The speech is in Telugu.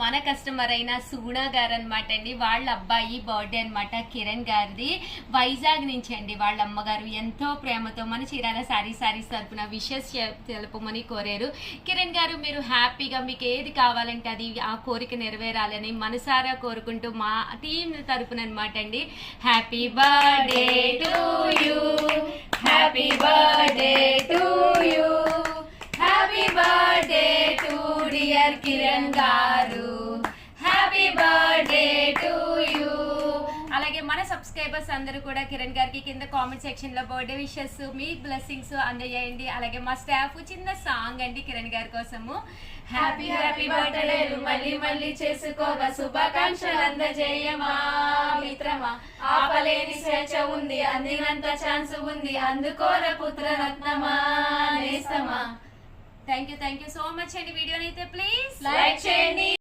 మన కస్టమర్ అయిన సుగుణ గారు అనమాట అండి. వాళ్ళ అబ్బాయి బర్త్డే అనమాట, కిరణ్ గారిది. వైజాగ్ నుంచి అండి. వాళ్ళ అమ్మగారు ఎంతో ప్రేమతో మన చీరాల సారీస్ తరపున విషెస్ తెలుపమని కోరారు. కిరణ్ గారు, మీరు హ్యాపీగా మీకు ఏది కావాలంటే అది ఆ కోరిక నెరవేరాలని మనసారా కోరుకుంటూ మా టీం తరపున అనమాట అండి. Happy birthday to you, happy birthday to you, happy birthday to dear Kiran గారు, హ్యాపీ బర్త్డే టు యూ. అలాగే మన సబ్స్క్రైబర్స్ అందరూ కూడా కిరణ్ గారికి కింద కామెంట్ సెక్షన్ లో బర్త్డే విషెస్, మీ బ్లెస్సింగ్స్ అందజేయండి. అలాగే మా స్టాఫ్ చిన్న సాంగ్ అండి కిరణ్ గారి కోసము. హ్యాపీ హ్యాపీ బర్త్డే మళ్ళీ మళ్ళీ చేసుకోగా శుభాకాంక్షలు అందజేయమా మిత్రమా, ఆపలేని స్వేచ్ఛ ఉంది, అందినంత ఛాన్స్ ఉంది, అందుకోర పుత్ర రత్నమా నేస్తమా. థ్యాంక్ యూ సో మచ్ అండి. వీడియోని అయితే ప్లీజ్ లైక్ చేయండి.